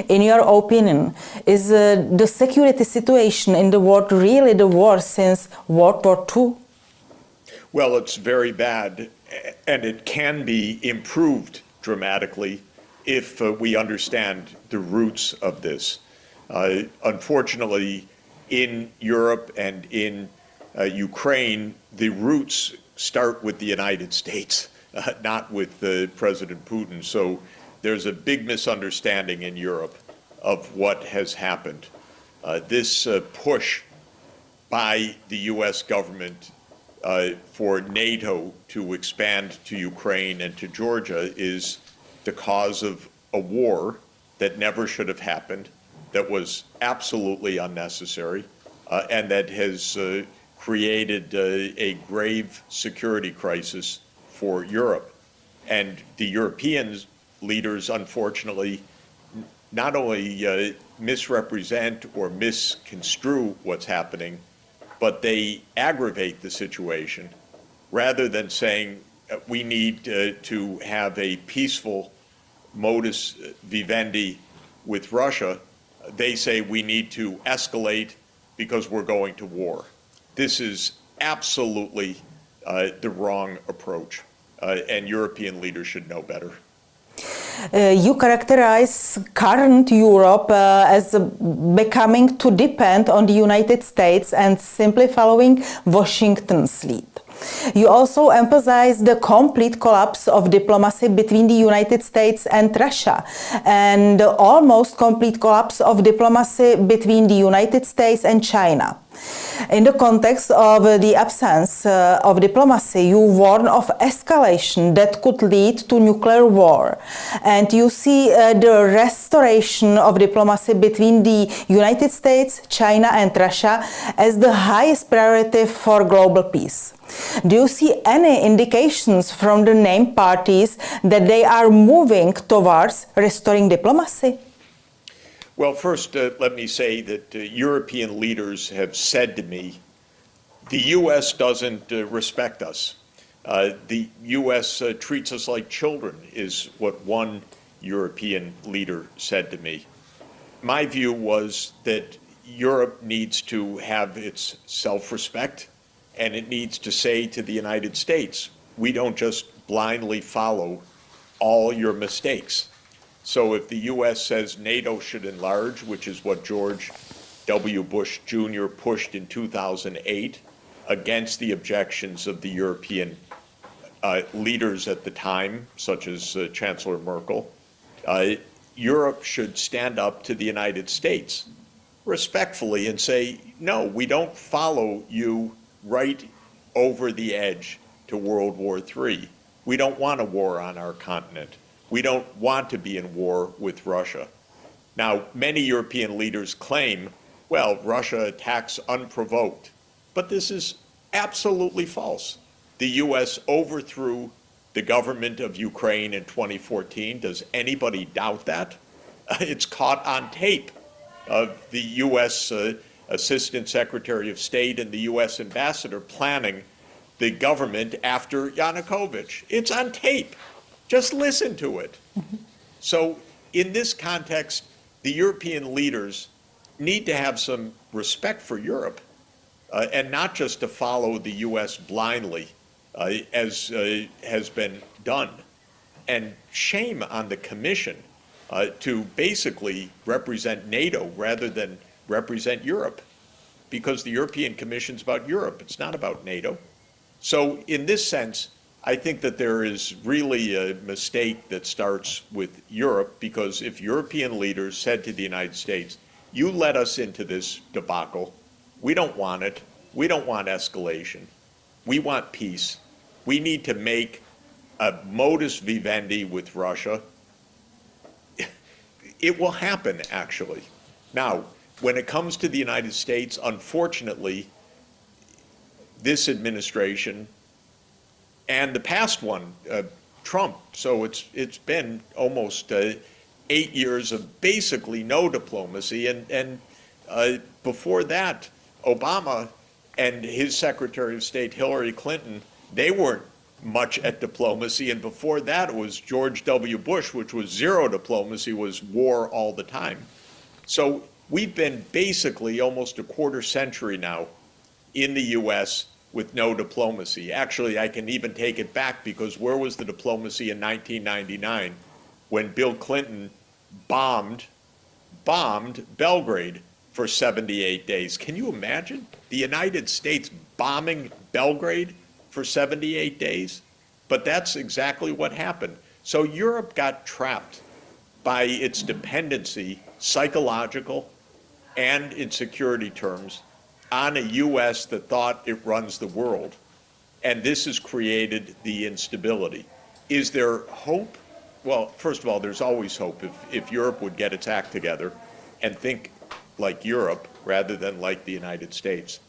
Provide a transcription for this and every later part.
In your opinion, is the security situation in the world really the worst since World War II? Well, it's very bad, and it can be improved dramatically if we understand the roots of this. Unfortunately, in Europe and in Ukraine, the roots start with the United States, not with President Putin. So there's a big misunderstanding in Europe of what has happened. This push by the U.S. government for NATO to expand to Ukraine and to Georgia is the cause of a war that never should have happened, that was absolutely unnecessary, and that has created a grave security crisis for Europe. And the European leaders, unfortunately, not only misrepresent or misconstrue what's happening, but they aggravate the situation rather than saying we need to have a peaceful modus vivendi with Russia. They say we need to escalate because we're going to war. This is absolutely the wrong approach, and European leaders should know better. You characterize current Europe as becoming too dependent on the United States and simply following Washington's lead. You also emphasize the complete collapse of diplomacy between the United States and Russia and the almost complete collapse of diplomacy between the United States and China. In the context of the absence of diplomacy, you warn of escalation that could lead to nuclear war. And you see the restoration of diplomacy between the United States, China, and Russia as the highest priority for global peace. Do you see any indications from the named parties that they are moving towards restoring diplomacy? Well, first, let me say that European leaders have said to me, the U.S. doesn't respect us. The U.S. treats us like children, is what one European leader said to me. My view was that Europe needs to have its self-respect, and it needs to say to the United States, we don't just blindly follow all your mistakes. So if the U.S. says NATO should enlarge, which is what George W. Bush Jr. pushed in 2008 against the objections of the European leaders at the time, such as Chancellor Merkel, Europe should stand up to the United States respectfully and say, no, we don't follow you right over the edge to World War III. We don't want a war on our continent. We don't want to be in war with Russia. Now, many European leaders claim, well, Russia attacks unprovoked. But this is absolutely false. The U.S. overthrew the government of Ukraine in 2014. Does anybody doubt that? It's caught on tape of the U.S. Assistant Secretary of State and the U.S. Ambassador planning the government after Yanukovych. It's on tape. Just listen to it. So in this context, the European leaders need to have some respect for Europe and not just to follow the U.S. blindly, as has been done. And shame on the Commission to basically represent NATO rather than represent Europe, because the European Commission's about Europe. It's not about NATO. So in this sense, I think that there is really a mistake that starts with Europe, because if European leaders said to the United States, you let us into this debacle, we don't want it, we don't want escalation, we want peace, we need to make a modus vivendi with Russia, it will happen, actually. Now, when it comes to the United States, unfortunately, this administration and the past one, Trump, so it's been almost 8 years of basically no diplomacy, and before that, Obama and his Secretary of State Hillary Clinton, they weren't much at diplomacy. And before that, it was George W. Bush, which was zero diplomacy, was war all the time. So we've been basically almost a quarter century now in the U.S. with no diplomacy. Actually, I can even take it back, because where was the diplomacy in 1999 when Bill Clinton bombed Belgrade for 78 days? Can you imagine the United States bombing Belgrade for 78 days? But that's exactly what happened. So Europe got trapped by its dependency, psychological and in security terms, on a U.S. that thought it runs the world. And this has created the instability. Is there hope? Well, first of all, there's always hope. If Europe would get its act together and think like Europe rather than like the United States,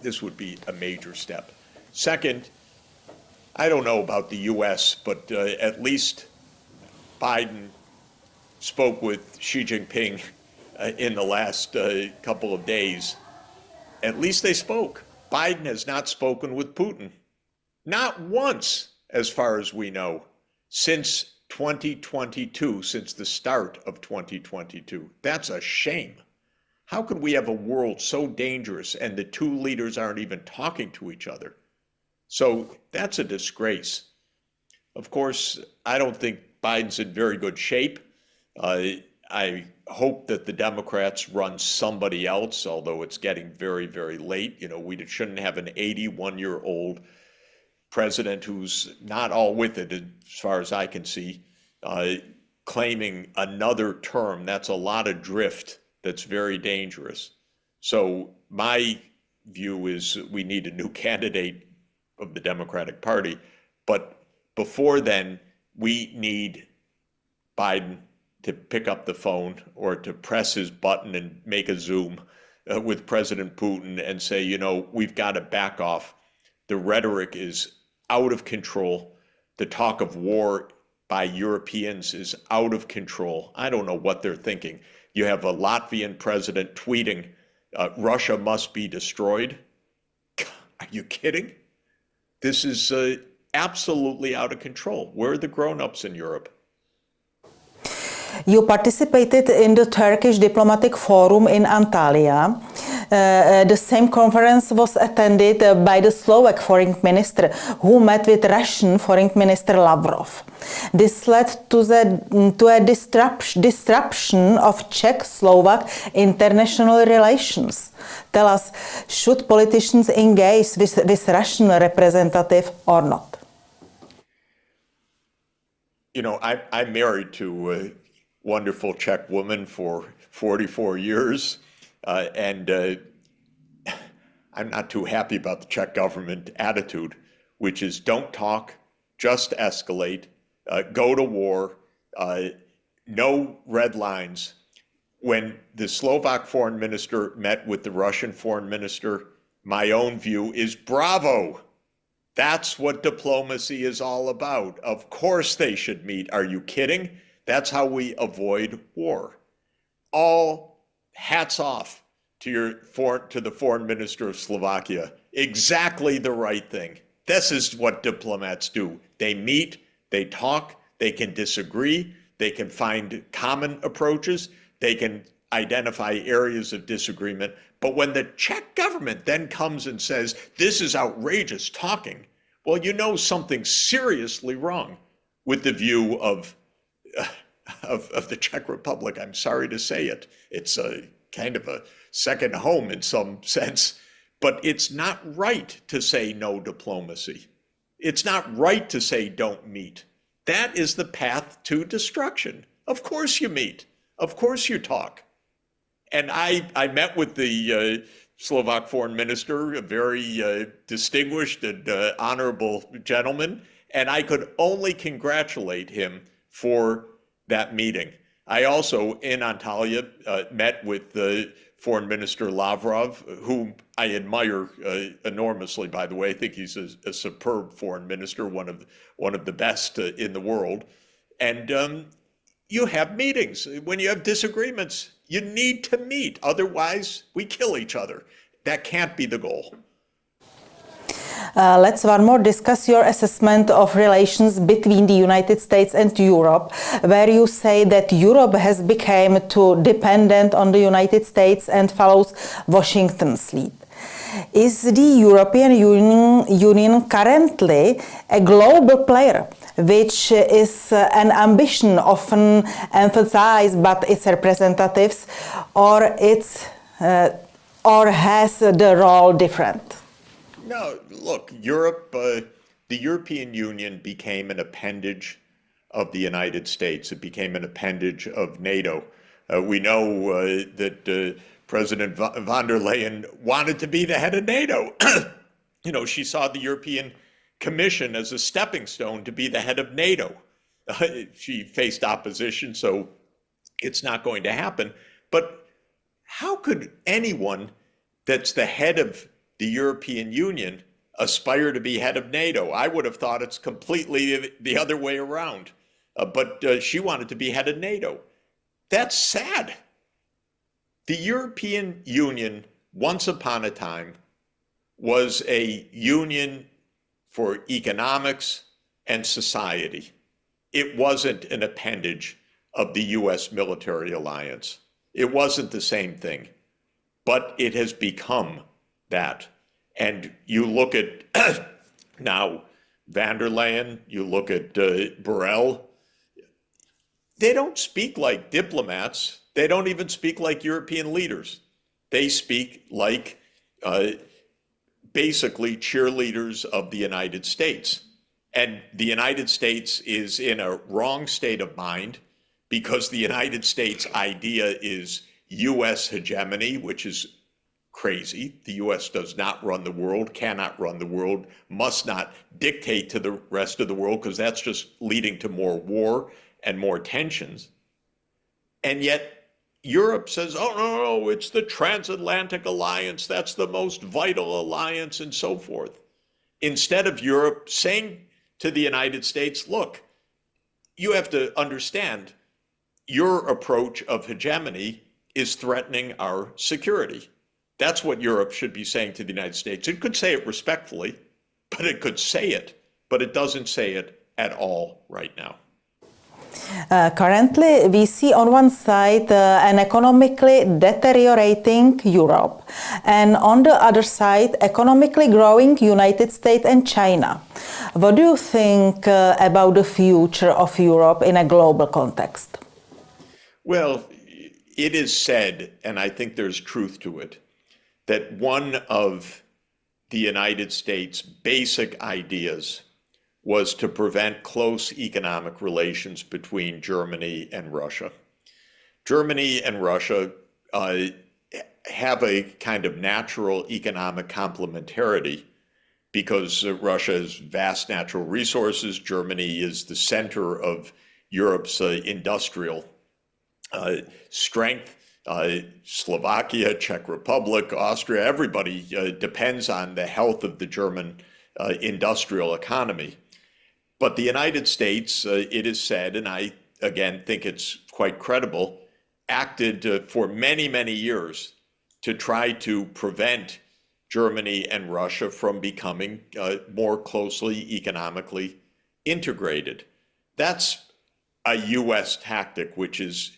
this would be a major step. Second, I don't know about the U.S., but at least Biden spoke with Xi Jinping in the last couple of days. At least they spoke. Biden has not spoken with Putin. Not once, as far as we know, since 2022, since the start of 2022. That's a shame. How could we have a world so dangerous and the two leaders aren't even talking to each other? So that's a disgrace. Of course, I don't think Biden's in very good shape. I hope that the Democrats run somebody else, although it's getting very, very late. You know, we shouldn't have an 81-year-old president who's not all with it, as far as I can see, claiming another term. That's a lot of drift. That's very dangerous. So my view is we need a new candidate of the Democratic Party. But before then, we need Biden to pick up the phone or to press his button and make a Zoom with President Putin and say, you know, we've got to back off. The rhetoric is out of control. The talk of war by Europeans is out of control. I don't know what they're thinking. You have a Latvian president tweeting, Russia must be destroyed. Are you kidding? This is absolutely out of control. Where are the grown-ups in Europe? You participated in the Turkish Diplomatic Forum in Antalya. The same conference was attended by the Slovak Foreign Minister, who met with Russian Foreign Minister Lavrov. This led to a disruption of Czech-Slovak international relations. Tell us, should politicians engage with Russian representative or not? You know, I'm married to a wonderful Czech woman for 44 years. And I'm not too happy about the Czech government attitude, which is don't talk, just escalate, go to war, no red lines. When the Slovak foreign minister met with the Russian foreign minister, my own view is bravo. That's what diplomacy is all about. Of course they should meet. Are you kidding? That's how we avoid war. All hats off to the foreign minister of Slovakia. Exactly the right thing. This is what diplomats do. They meet, they talk, they can disagree, they can find common approaches, they can identify areas of disagreement. But when the Czech government then comes and says, this is outrageous talking, well, you know something's seriously wrong with the view of the Czech Republic. I'm sorry to say it. It's a kind of a second home in some sense, but it's not right to say no diplomacy. It's not right to say don't meet. That is the path to destruction. Of course you meet. Of course you talk. And I met with the Slovak foreign minister, a very distinguished and honorable gentleman, and I could only congratulate him for that meeting. I also, in Antalya, met with the Foreign Minister Lavrov, whom I admire enormously, by the way. I think he's a superb foreign minister, one of the best in the world. And you have meetings. When you have disagreements, you need to meet. Otherwise, we kill each other. That can't be the goal. Let's one more discuss your assessment of relations between the United States and Europe, where you say that Europe has become too dependent on the United States and follows Washington's lead. Is the European Union currently a global player, which is an ambition often emphasized by its representatives, or has the role different? No, look, Europe, the European Union became an appendage of the United States. It became an appendage of NATO. We know that President von der Leyen wanted to be the head of NATO. You know, she saw the European Commission as a stepping stone to be the head of NATO. She faced opposition, so it's not going to happen. But how could anyone that's the head of the European Union aspire to be head of NATO? I would have thought it's completely the other way around. But she wanted to be head of NATO. That's sad. The European Union, once upon a time, was a union for economics and society. It wasn't an appendage of the US military alliance. It wasn't the same thing, but it has become that. And you look at now van der Leyen, you look at Borrell, they don't speak like diplomats. They don't even speak like European leaders. They speak like basically cheerleaders of the United States. And the United States is in a wrong state of mind because the United States idea is US hegemony, which is crazy. The US does not run the world, cannot run the world, must not dictate to the rest of the world because that's just leading to more war and more tensions. And yet Europe says, oh, no, it's the transatlantic alliance. That's the most vital alliance and so forth. Instead of Europe saying to the United States, look, you have to understand your approach of hegemony is threatening our security. That's what Europe should be saying to the United States. It could say it respectfully, but it could say it, but it doesn't say it at all right now. Currently, we see on one side an economically deteriorating Europe, and on the other side, economically growing United States and China. What do you think about the future of Europe in a global context? Well, it is said, and I think there's truth to it, that one of the United States' basic ideas was to prevent close economic relations between Germany and Russia. Germany and Russia have a kind of natural economic complementarity because Russia has vast natural resources. Germany is the center of Europe's industrial strength. Slovakia, Czech Republic, Austria, everybody depends on the health of the German industrial economy. But the United States, it is said, and I, again, think it's quite credible, acted for many, many years to try to prevent Germany and Russia from becoming more closely economically integrated. That's a U.S. tactic, which is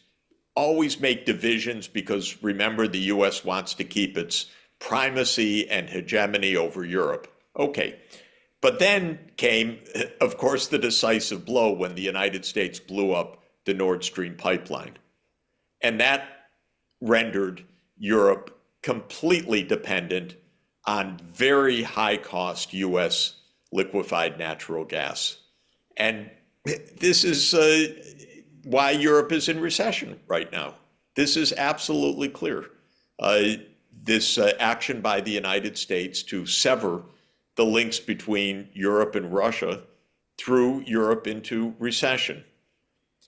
always make divisions because, remember, the U.S. wants to keep its primacy and hegemony over Europe. Okay. But then came, of course, the decisive blow when the United States blew up the Nord Stream pipeline. And that rendered Europe completely dependent on very high-cost U.S. liquefied natural gas. And this is why Europe is in recession right now. This is absolutely clear. This action by the United States to sever the links between Europe and Russia threw Europe into recession.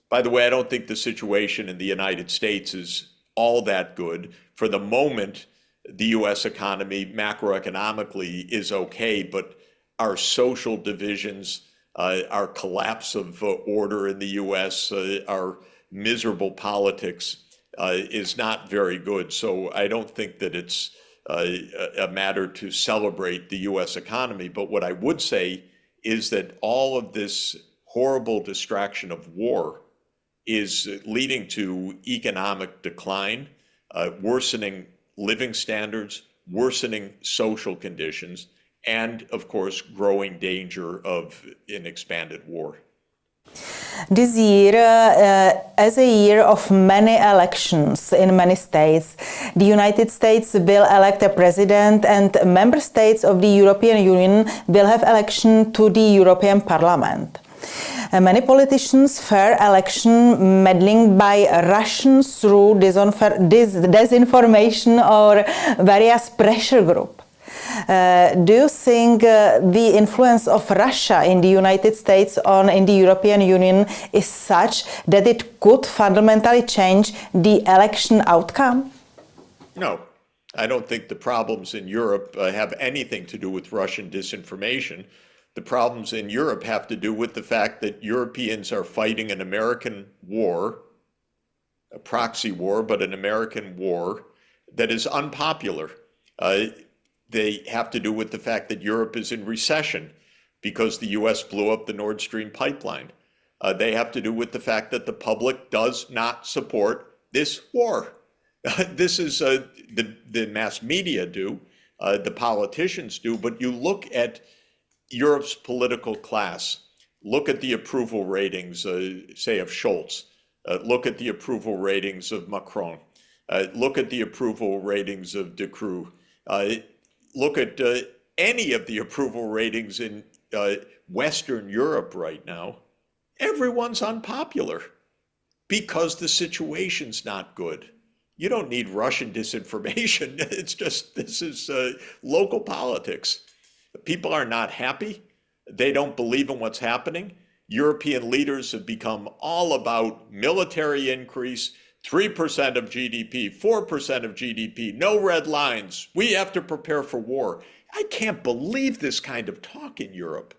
By the way, I don't think the situation in the United States is all that good. For the moment, the U.S. economy macroeconomically is okay, but our social divisions, our collapse of order in the U.S., our miserable politics is not very good. So I don't think that it's a matter to celebrate the U.S. economy. But what I would say is that all of this horrible distraction of war is leading to economic decline, worsening living standards, worsening social conditions, and of course, growing danger of an expanded war. This year, as a year of many elections in many states, the United States will elect a president and member states of the European Union will have election to the European Parliament. Many politicians fear election meddling by Russians through disinformation or various pressure groups. Do you think the influence of Russia in the United States in the European Union is such that it could fundamentally change the election outcome? No, I don't think the problems in Europe have anything to do with Russian disinformation. The problems in Europe have to do with the fact that Europeans are fighting an American war, a proxy war, but an American war that is unpopular. They have to do with the fact that Europe is in recession because the U.S. blew up the Nord Stream pipeline. They have to do with the fact that the public does not support this war. This is the mass media do, the politicians do, but you look at Europe's political class, look at the approval ratings, say, of Scholz, look at the approval ratings of Macron, look at the approval ratings of De Croo, look at any of the approval ratings in Western Europe right now. Everyone's unpopular because the situation's not good. You don't need Russian disinformation. It's just, this is local politics. People are not happy. They don't believe in what's happening. European leaders have become all about military increase, 3% of GDP, 4% of GDP, no red lines. We have to prepare for war. I can't believe this kind of talk in Europe.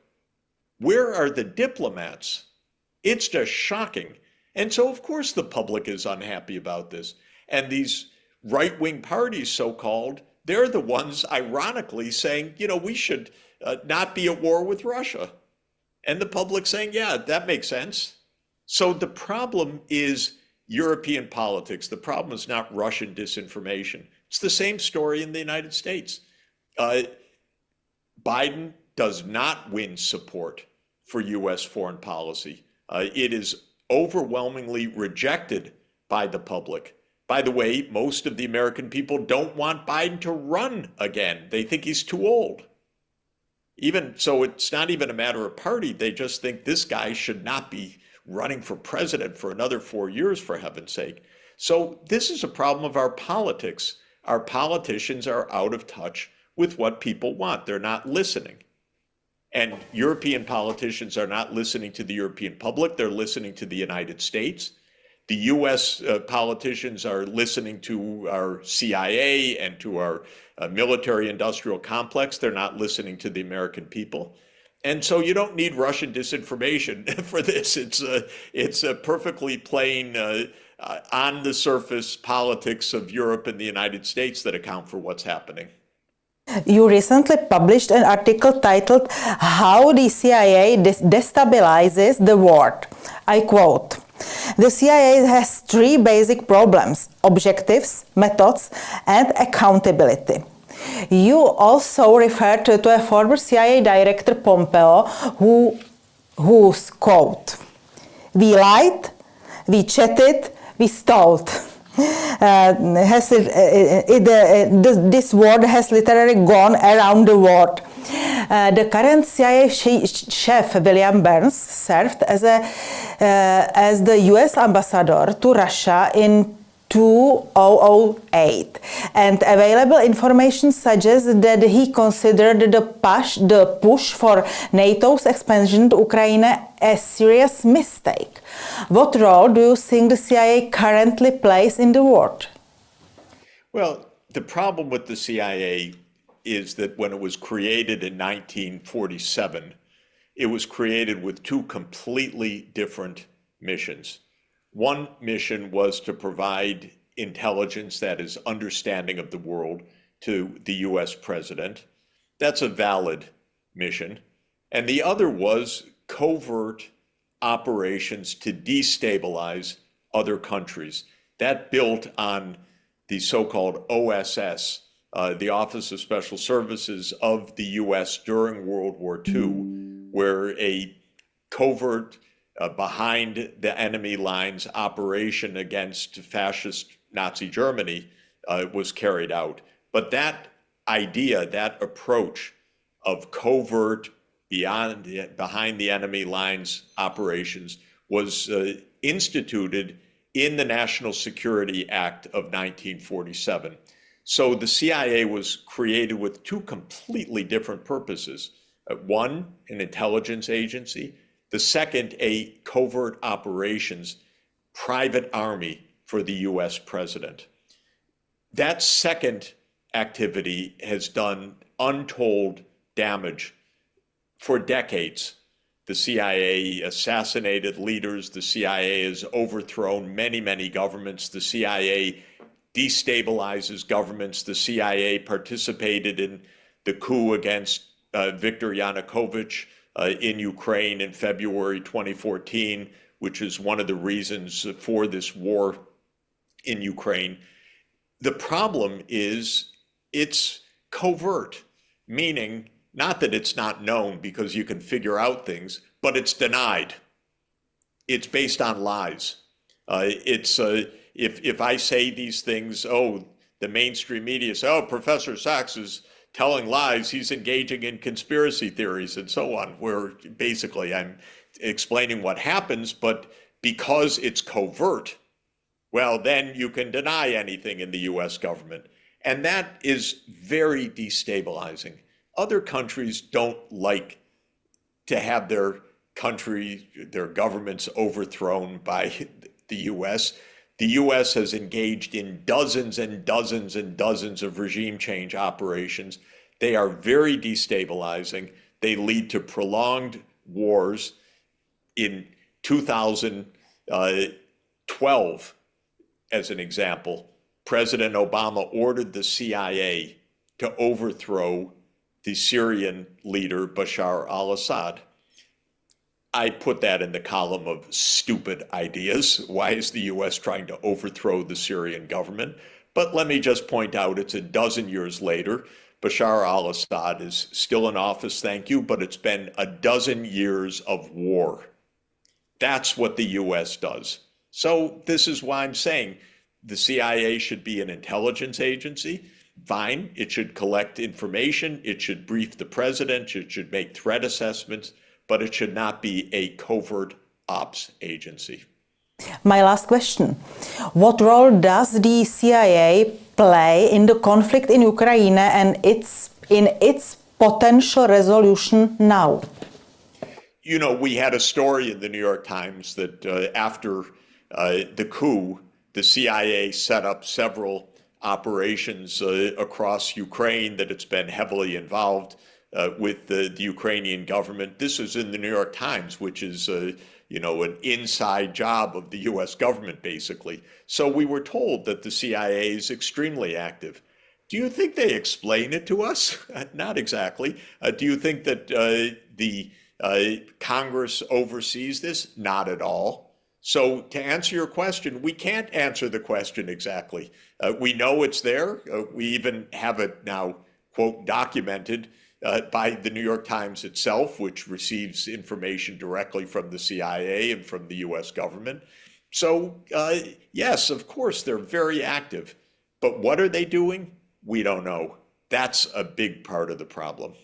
Where are the diplomats? It's just shocking. And so, of course, the public is unhappy about this. And these right-wing parties, so-called, they're the ones, ironically, saying, we should not be at war with Russia. And the public saying, yeah, that makes sense. So the problem is European politics. The problem is not Russian disinformation. It's the same story in the United States. Biden does not win support for U.S. foreign policy. It is overwhelmingly rejected by the public. By the way, most of the American people don't want Biden to run again. They think he's too old. Even so, it's not even a matter of party. They just think this guy should not be running for president for another 4 years, for heaven's sake. So this is a problem of our politics. Our politicians are out of touch with what people want. They're not listening. And European politicians are not listening to the European public. They're listening to the United States. The U.S. Politicians are listening to our CIA and to our military-industrial complex. They're not listening to the American people. And so you don't need Russian disinformation for this. It's a perfectly plain, on the surface politics of Europe and the United States that account for what's happening. You recently published an article titled "How the CIA Destabilizes the World." I quote, "The CIA has three basic problems: objectives, methods, and accountability." You also referred to a former CIA director, Pompeo, whose quote, "We lied, we chatted, we stole." This word has literally gone around the world. The current CIA chief, William Burns, served as the US ambassador to Russia in 2008, and available information suggests that he considered the push for NATO's expansion to Ukraine a serious mistake. What role do you think the CIA currently plays in the world? Well, the problem with the CIA is that when it was created in 1947, it was created with two completely different missions. One mission was to provide intelligence, that is, understanding of the world, to the US president. That's a valid mission. And the other was covert operations to destabilize other countries. That built on the so-called OSS, the Office of Special Services of the US during World War II, where a covert behind the enemy lines operation against fascist Nazi Germany was carried out. But idea, that approach of covert behind the enemy lines operations was instituted in the National Security Act of 1947. So the CIA was created with two completely different purposes. One, an intelligence agency. The second, a covert operations private army for the US president. That second activity has done untold damage for decades. The CIA assassinated leaders. The CIA has overthrown many, many governments. The CIA destabilizes governments. The CIA participated in the coup against Viktor Yanukovych in Ukraine in February 2014, which is one of the reasons for this war in Ukraine. The problem is it's covert, meaning not that it's not known because you can figure out things, but it's denied. It's based on lies. If I say these things, the mainstream media say, Professor Sachs is telling lies, he's engaging in conspiracy theories and so on, where basically I'm explaining what happens, but because it's covert, well, then you can deny anything in the US government. And that is very destabilizing. Other countries don't like to have their governments overthrown by the US. The US has engaged in dozens and dozens and dozens of regime change operations. They are very destabilizing. They lead to prolonged wars. In 2012, as an example, President Obama ordered the CIA to overthrow the Syrian leader, Bashar al-Assad. I put that in the column of stupid ideas. Why is the US trying to overthrow the Syrian government? But let me just point out, it's a dozen years later. Bashar al-Assad is still in office, thank you, but it's been a dozen years of war. That's what the US does. So this is why I'm saying the CIA should be an intelligence agency. Fine, it should collect information, it should brief the president, it should make threat assessments, but it should not be a covert ops agency. My last question. What role does the CIA play in the conflict in Ukraine and in its potential resolution now? You know, we had a story in the New York Times that after the coup, the CIA set up several operations across Ukraine, that it's been heavily involved with the Ukrainian government. This is in the New York Times, which is an inside job of the US government, basically. So we were told that the CIA is extremely active. Do you think they explain it to us? Not exactly. Do you think that the Congress oversees this? Not at all. So to answer your question, we can't answer the question exactly. We know it's there. We even have it now, quote, documented by the New York Times itself, which receives information directly from the CIA and from the US government. So yes, of course, they're very active. But what are they doing? We don't know. That's a big part of the problem.